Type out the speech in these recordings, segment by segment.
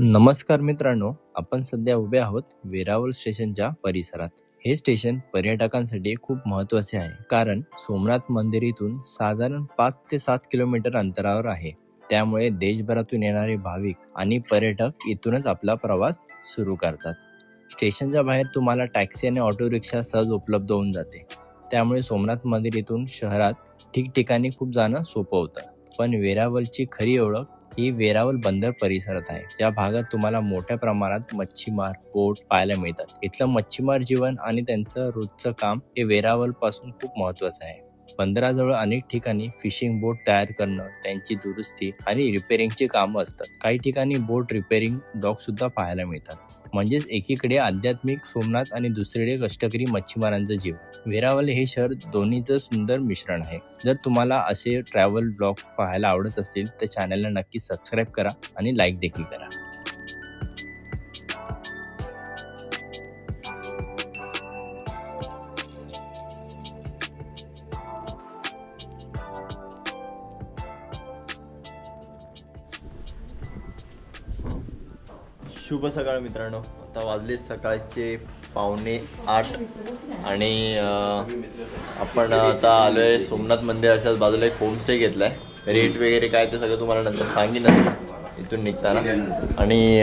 नमस्कार मित्रांनो, आपण सध्या उभे आहोत वेरावल स्टेशनच्या परिसरात. हे स्टेशन पर्यटकांसाठी खूप महत्त्वाचे आहे, कारण सोमनाथ मंदिर इथून साधारण 5 ते 7 किलोमीटर अंतरावर आहे. त्यामुळे देशभरातून येणारे भाविक आणि पर्यटक इथूनच आपला प्रवास सुरू करतात. स्टेशनच्या बाहेर तुम्हाला टॅक्सी आणि ऑटो रिक्षा सहज उपलब्ध होऊन जाते. त्यामुळे सोमनाथ मंदिर इथून शहरात ठिकठिकाणी खूप जाणं सोपं होतं. पण वेरावलची खरी ओळख ही वेरावल बंदर परिसरात आहे. ज्या भागात तुम्हाला मोठ्या प्रमाणात मच्छीमार बोट पाहायला मिळतात. इथलं मच्छीमार जीवन आणि त्यांचं रोजचं काम हे वेरावल पासून खूप महत्त्वाचं आहे. बंदराजवळ अनेक ठिकाणी फिशिंग बोट तयार करणं, त्यांची दुरुस्ती आणि रिपेअरिंगची कामं असतात. काही ठिकाणी बोट रिपेअरिंग डॉक सुद्धा पाहायला मिळतात. म्हणजेच एकीकडे आध्यात्मिक सोमनाथ आणि दुसरीकडे कष्टकरी मच्छीमारांचं जीवन. वेरावल हे शहर दोन्हीचं सुंदर मिश्रण आहे. जर तुम्हाला असे ट्रॅव्हल ब्लॉग पाहायला आवडत असतील तर चॅनलला नक्की सबस्क्राईब करा आणि लाईक देखील करा. शुभ सकाळ मित्रांनो. आता वाजले सकाळचे 7:45 आणि आपण आता आलो आहे सोमनाथ मंदिराच्याच बाजूला एक होमस्टे घेतला आहे. रेट वगैरे काय ते सगळं तुम्हाला नंतर सांगेनच इथून निघताना. आणि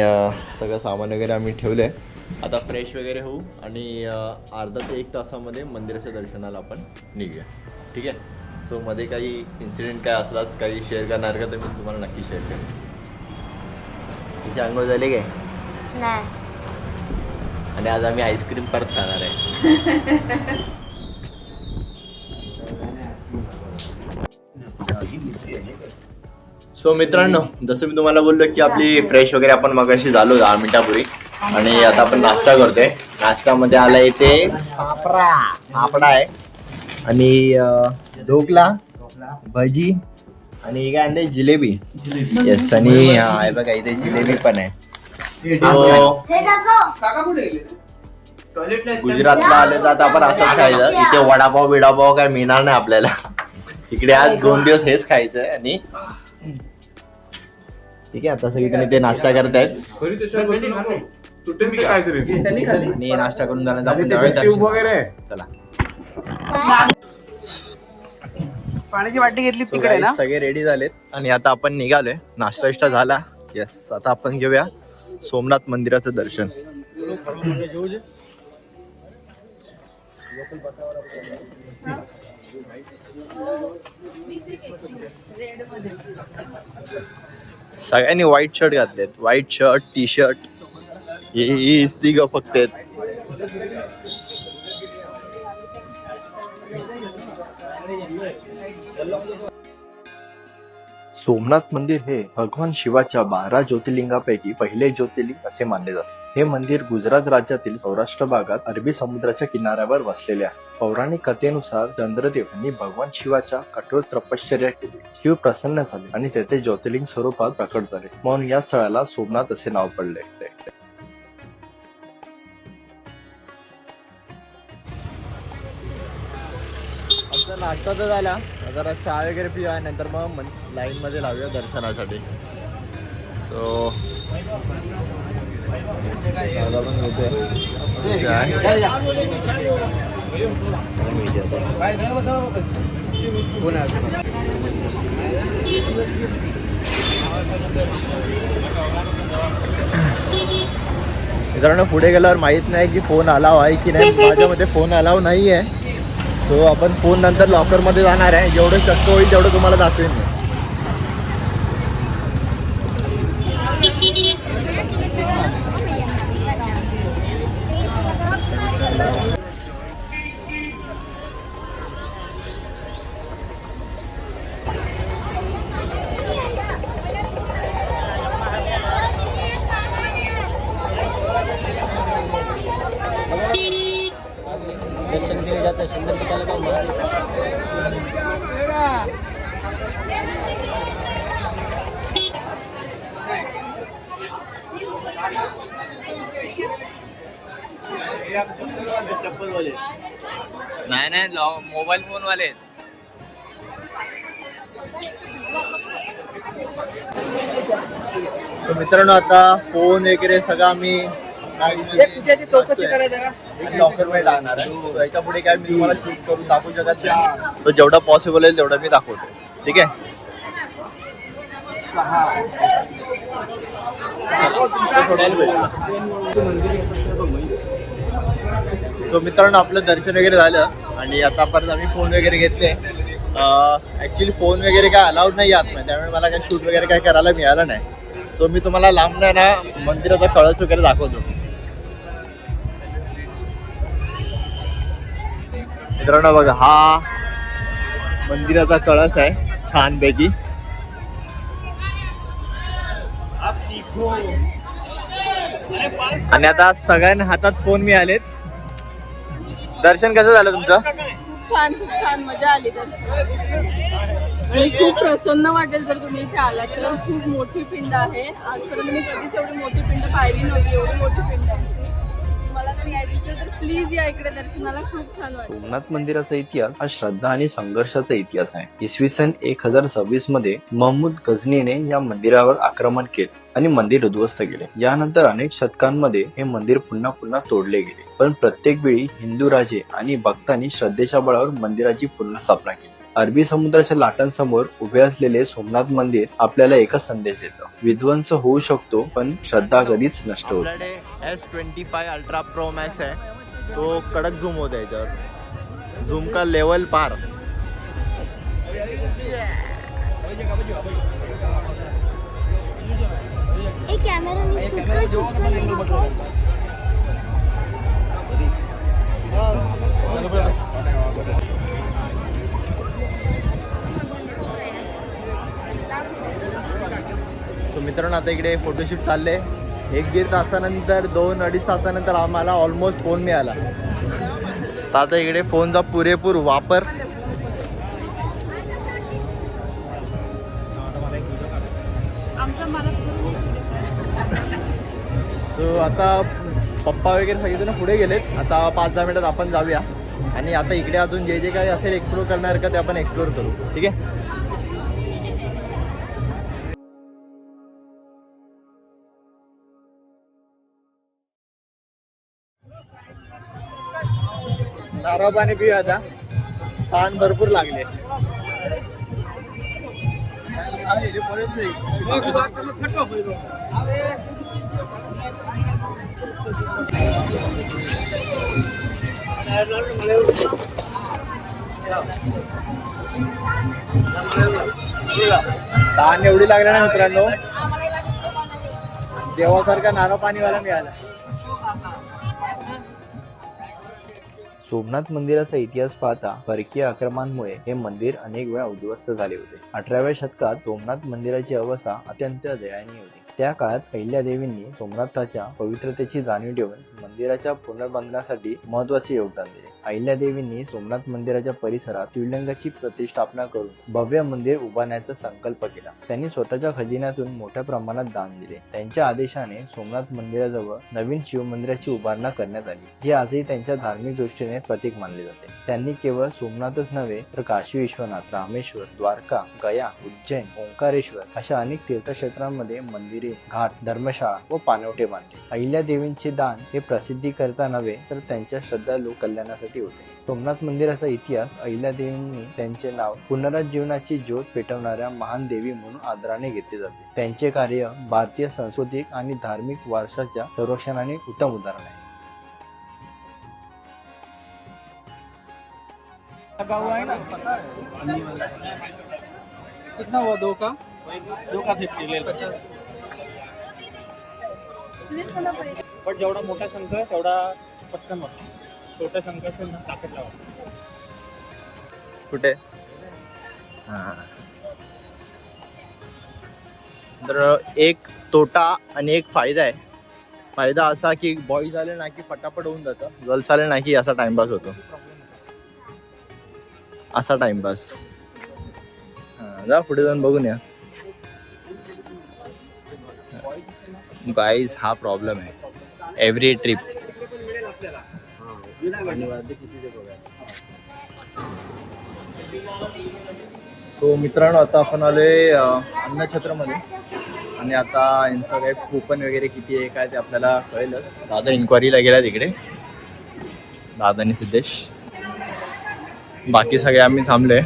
सगळं सामान वगैरे आम्ही ठेवलं आहे. आता फ्रेश वगैरे होऊ आणि अर्धा ते 1 तासामध्ये मंदिराच्या दर्शनाला आपण निघूया. ठीक आहे. सो मध्ये काही इन्सिडेंट काय असलाच काही शेअर करणार का तर मी तुम्हाला नक्की शेअर करेन. तिची आंघोळ झाली काय? नाही. आणि आज आम्ही आईस्क्रीम परत खाणार आहे. सो मित्रांनो, जसं मी तुम्हाला बोललो की आपली फ्रेश वगैरे आपण मगाशी झालो 10 मिनिटापूर्वी आणि आता आपण नाश्ता करतोय. नाश्त्यामध्ये आला इथे फाफडा आहे आणि ढोकला, भजी आणि काय आणले जिलेबी. येस. आणि आहे बघा इथे जिलेबी पण आहे. गुजरातला आले तर आता आपण असंच खायचं. इथे वडापाव बिडापाव काय मिळणार नाही आपल्याला. इकडे आज 2 दिवस हेच खायचंय. आणि ठीक आहे, आता सगळीकडे ते नाश्ता करत आहेत आणि नाश्ता करून जाण्याचा चला. पाण्याची वाटी घेतली तिकडे ना. सगळे रेडी झालेत आणि आता आपण निघालोय. नाश्ता विष्टा झाला. येस. आता आपण घेऊया सोमनाथ मंदिराचं दर्शन. सगळ्यांनी व्हाईट शर्ट घातलेत. White shirt, T shirt. ही तिघ फक्त आहेत. सोमनाथ मंदिर हे भगवान शिवाच्या 12 ज्योतिर्लिंगापैकी पहिले ज्योतिर्लिंग असे मानले जाते. हे मंदिर गुजरात राज्यातील सौराष्ट्र भागात अरबी समुद्राच्या किनाऱ्यावर वसलेले आहे. पौराणिक कथेनुसार चंद्रदेव यांनी भगवान शिवाच्या कठोर तपश्चर्या केली. शिव प्रसन्न झाले आणि तेथे ज्योतिर्लिंग स्वरूपात प्रकट झाले, म्हणून या स्थळाला सोमनाथ असे नाव पडले. आमचा नाश्ता तर झाला. जरा चहा वगैरे पिऊया, नंतर मग लाईन मध्ये लावूया दर्शनासाठी. सो मित्रांनो, पुढे गेल्यावर माहित नाही की फोन अलाव आहे की नाही. माझ्यामध्ये फोन अलाव नाही आहे. सो आपण फोन नंतर लॉकर मध्ये जाणार आहे. जेवढं शक्य होईल तेवढं तुम्हाला दाखवेन मी. दर्शन केले जातं. 100 रुपयाला काय चप्पल वाले नाही मोबाईल फोन वाले. तर मित्रांनो आता फोन वगैरे सगळं मी लॉकर मध्ये टाकणार आहे. So याच्या पुढे काय मी तुम्हाला शूट करून दाखवू शकत नाही. तो जेवढा पॉसिबल आहे तेवढं मी दाखवतो. ठीक आहे. सो मित्रांनो आपलं दर्शन वगैरे झालं आणि आता परत आम्ही फोन वगैरे घेतले. ॲक्च्युली फोन वगैरे काय अलाउड नाही आतमध्ये, त्यामुळे मला काय शूट वगैरे काय करायला मिळालं नाही. सो मी तुम्हाला लांबनं ना मंदिराचा कळस वगैरे दाखवतो. मित्रांनो बघा हा मंदिराचा कळस आहे छानपैकी. आणि आता सगळ्यांना हातात फोन मिळालेत. दर्शन कसं झालं तुमचं? खूप छान मजा आली दर्शन आणि खूप प्रसन्न वाटेल जर तुम्ही इथे आलात तर. खूप मोठी पिंड आहे. आजपर्यंत मी कधीच एवढी मोठी पिंड पाहिली नव्हती. एवढी मोठी पिंड आहे. मला तर यायचं तर प्लीज या इकडे दर्शनाला. खूप छान वाटेल. सोमनाथ मंदिराचा इतिहास हा श्रद्धा आणि संघर्षाचा इतिहास आहे. इसवी सन 1026 मध्ये महमूद गझनीने या मंदिरावर आक्रमण केले आणि मंदिर उद्ध्वस्त केले. यानंतर अनेक शतकांमध्ये हे मंदिर पुन्हा पुन्हा तोडले गेले, पण प्रत्येक वेळी हिंदू राजे आणि भक्तांनी श्रद्धेच्या बळावर मंदिराची पुनर्स्थापना केली. अरबी समुद्राच्या लाटांसमोर उभे असलेले सोमनाथ मंदिर आपल्याला एकच संदेश देतं: विध्वंस होऊ शकतो पण श्रद्धा कधीच नष्ट होत नाही. S25 अल्ट्रा प्रो मॅक्स आहे. तो कडक झूम होता याच्यावर. झूम का लेवल पार. सो मित्रांनो आता इकडे फोटोशूट चालले. 1-1.5 तासानंतर 2-2.5 तासानंतर आम्हाला ऑलमोस्ट फोन मिळाला. तर आता इकडे फोनचा पुरेपूर वापर. सो आता पप्पा वगैरे सगळेजण पुढे गेलेत. आता 5-10 मिनिटात आपण जाऊया आणि आता इकडे अजून जे जे काही असेल एक्सप्लोर करणार का ते आपण एक्सप्लोर करू. ठीक आहे. नारळ पाणी पिऊया आता. पान भरपूर लागले. ताण एवढी लागली ना मित्रांनो, देवासारखा नारळ पाणीवाला मिळाला. सोमनाथ मंदिराचा इतिहास पाहता परकीय आक्रमणामुळे हे मंदिर अनेक वेळा उद्ध्वस्त झाले होते. 18व्या शतकात सोमनाथ मंदिराची अवस्था अत्यंत दयनीय होती. त्या काळात अहिल्यादेवींनी सोमनाथाच्या पवित्रतेची जाणीव ठेवून मंदिराच्या पुनर्बांधण्यासाठी महत्त्वाचे योगदान दिले. अहिल्यादेवींनी सोमनाथ मंदिराच्या परिसरात शिवलिंगाची प्रतिष्ठापना करून भव्य मंदिर उभारण्याचा संकल्प केला. त्यांनी स्वतःच्या खजिन्यातून मोठ्या प्रमाणात दान दिले. त्यांच्या आदेशाने सोमनाथ मंदिराजवळ नवीन शिवमंदिराची उभारणा करण्यात आली, जे आजही त्यांच्या धार्मिक दृष्टीने प्रतीक मानले जाते. त्यांनी केवळ सोमनाथच नव्हे तर काशी विश्वनाथ, रामेश्वर, द्वारका, गया, उज्जैन, ओंकारेश्वर अशा अनेक तीर्थक्षेत्रांमध्ये मंदिरे, घाट, धर्मशाळा व पाणवठे बांधले. अहिल्यादेवींचे दान हे प्रसिद्धी करता नव्हे तर त्यांच्या श्रद्धाळू कल्याणासाठी होते. सोमनाथ मंदिराचा इतिहास अहिल्यादेवींनी त्यांचे नाव पुनरुज्जीवनाची ज्योत पेटवणाऱ्या महान देवी म्हणून आदराने घेतले जाते. त्यांचे कार्य भारतीय सांस्कृतिक आणि धार्मिक वारशाच्या संरक्षणाने उत्तम उदाहरण आहे. कितना हुआ? 2 का 50 ले 50. पण जेवढा मोठा शंख तेवढा पटकन मग छोटा शंख असेल ना ताकद लावा. कुठे? तर एक तोटा आणि एक फायदा आहे. फायदा असा की बॉईज आले ना की पटापट होऊन जातं. गर्ल्स आले ना की असा टाइमपास होतो. असा टाइमपास. जा पुढे जाऊन बघून या. गाईज हा प्रॉब्लेम आहे एव्हरी ट्रिप. सो मित्रांनो आता आपण आलोय अन्नछत्रमध्ये आणि आता यांचं काय कूपन वगैरे किती आहे काय ते आपल्याला कळेलच. दादा इन्क्वायरीला गेला तिकडे, दादा आणि सिद्धेश, बाकी सगळे आम्ही थांबलोय.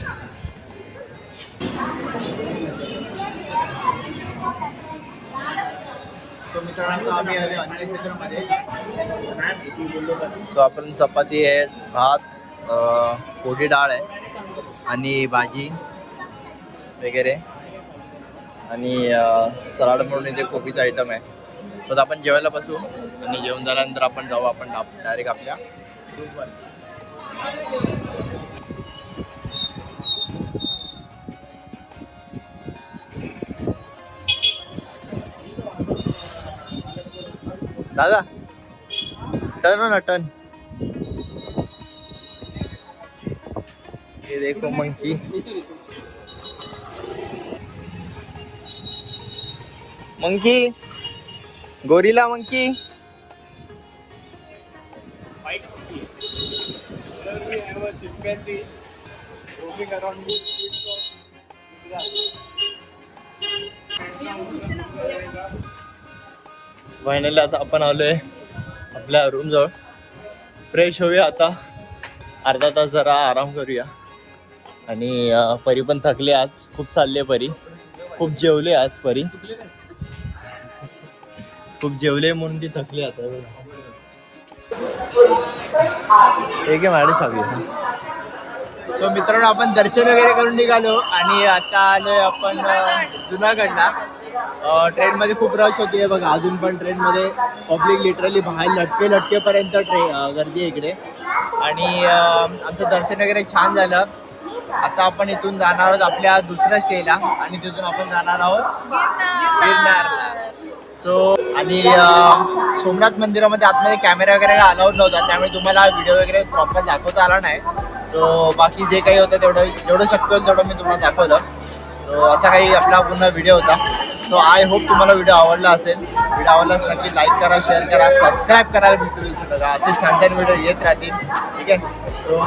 सो मित्रांनो आम्ही आले अन्नछत्रमध्ये. सो आपण चपाती आहे, भात, पोळी डाळ आहे आणि भाजी वगैरे आणि सलाड म्हणून इथे कोबीचा आयटम आहे. तर आपण जेवायला बसू आणि जेवण झाल्यानंतर आपण जाऊ आपण डायरेक्ट आपल्या रूमवर. दादा टर्न हो ना टर्न. ये देखो monkey. Monkey, gorilla monkey. Finally आता आपण आलोय आपल्या रूम जवळ. फ्रेश होऊया आता, अर्धा तास जरा आराम करूया. आणि परी पण थकली आज, खूप चालले परी, खूप जेवले आज परी, खूप जेवले म्हणून ती थकली आता. एक मॅडम चालू. सो मित्रांनो आपण दर्शन वगैरे करून निघालो आणि आता आलोय आपण जुनागडला. ट्रेनमध्ये खूप रश होती बघा, अजून पण ट्रेनमध्ये पब्लिक लिटरली बाहेर लटकेपर्यंत गर्दी आहे इकडे. आणि आमचं दर्शन वगैरे छान झालं. आता आपण इथून जाणार आहोत आपल्या दुसऱ्या स्टेला आणि तिथून आपण जाणार आहोत गिरनारला. सो आणि सोमनाथ मंदिरामध्ये आतमध्ये कॅमेरा वगैरे काय अलाउड नव्हता, त्यामुळे तुम्हाला व्हिडिओ वगैरे प्रॉपर दाखवता आला नाही. सो बाकी जे काही होतं जेवढं शक्य होईल तेवढं मी तुम्हाला दाखवलं. सो असा काही आपला पूर्ण व्हिडिओ होता. सो आय होप तुम्हाला व्हिडिओ आवडला असेल. व्हिडिओ आवडलाच नक्की लाईक करा, शेअर करा, सबस्क्राईब करायला बिलकुल विसरू नका. असे छान छान व्हिडिओ येत राहतील. ठीक आहे. सो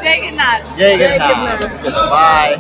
जय गिरनार. जय गिरनार. चलो बाय.